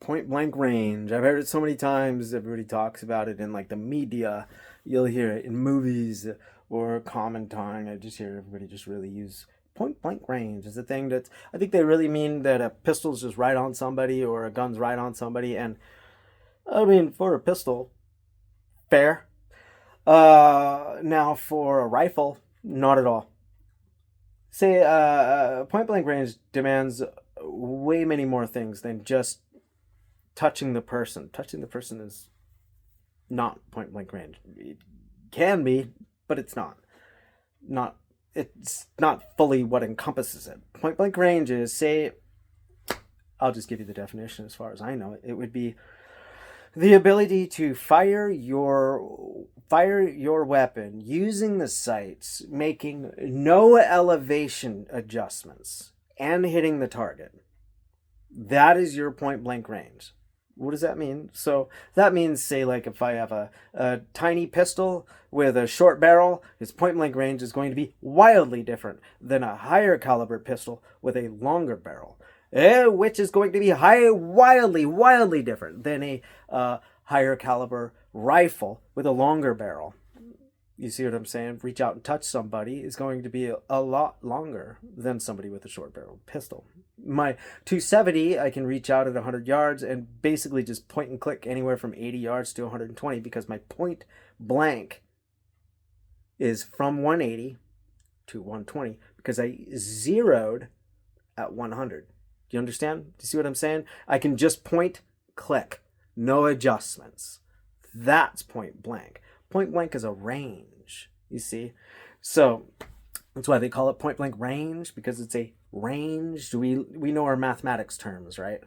point blank range. I've heard it so many times. Everybody talks about it in like the media. You'll hear it in movies or commenting. I just hear everybody just really use point blank range is a thing that I think they really mean that a pistol's just right on somebody or a gun's right on somebody. And I mean, for a pistol, fair. Now for a rifle, not at all. Say, point blank range demands way many more things than just touching the person. Touching the person is not point blank range. It can be, but it's not. Not it's not fully what encompasses it. Point blank range is, say, I'll just give you the definition as far as I know it. It would be the ability to fire your weapon using the sights, making no elevation adjustments, and hitting the target. That is your point blank range. What does that mean? So that means, say, like if I have a tiny pistol with a short barrel, its point blank range is going to be wildly different than a higher caliber pistol with a longer barrel, which is going to be wildly different than a higher caliber rifle with a longer barrel. You see what I'm saying? Reach out and touch somebody is going to be a lot longer than somebody with a short barrel pistol. My 270, I can reach out at 100 yards and basically just point and click anywhere from 80 yards to 120 because my point blank is from 180 to 120 because I zeroed at 100. Do you understand? Do you see what I'm saying? I can just point, click, no adjustments. That's point blank. Point blank is a range, you see? So that's why they call it point blank range, because it's a range. We know our mathematics terms, right?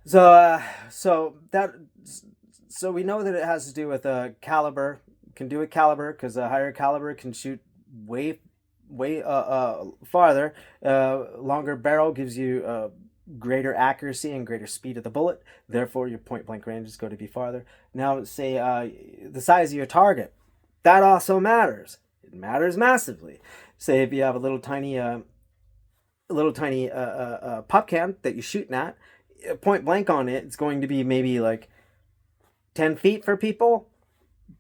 So we know that it has to do with a caliber. Can do a caliber because a higher caliber can shoot way farther. Longer barrel gives you greater accuracy and greater speed of the bullet. Therefore, your point blank range is going to be farther. Now, say the size of your target. That also matters. It matters massively. Say if you have a little tiny pop can that you're shooting at, point blank on it, it's going to be maybe like 10 feet for people.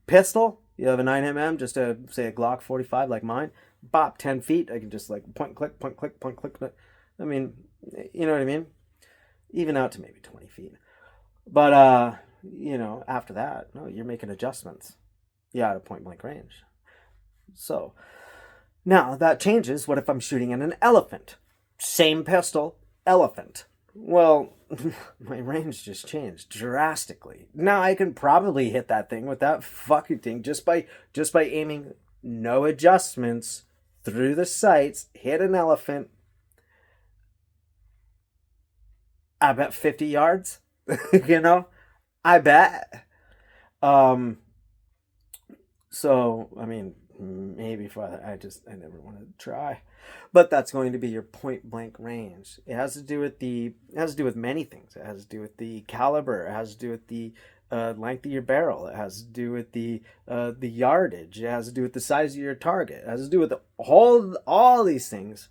Pistol, you have a 9mm, just say a Glock 45 like mine. Bop, 10 feet. I can just like point click, point click, point click. I mean, you know what I mean? Even out to maybe 20 feet. But, after that, no, you're making adjustments. You're out of point blank range. So, now that changes. What if I'm shooting at an elephant? Same pistol, elephant. Well, my range just changed drastically. Now I can probably hit that thing with that fucking thing just by aiming, no adjustments, through the sights, hit an elephant. I bet 50 yards. I bet. So I mean, maybe farther. I never want to try, but that's going to be your point blank range. It has to do with many things. It has to do with the caliber. It has to do with the length of your barrel. It has to do with the yardage. It has to do with the size of your target. It has to do with all these things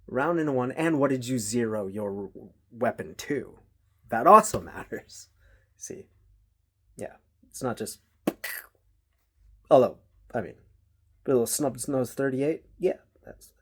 round into one. And what did you zero your weapon to? That also matters. See, yeah, it's not just. Although, I mean, a little snub nose 38. Yeah, that's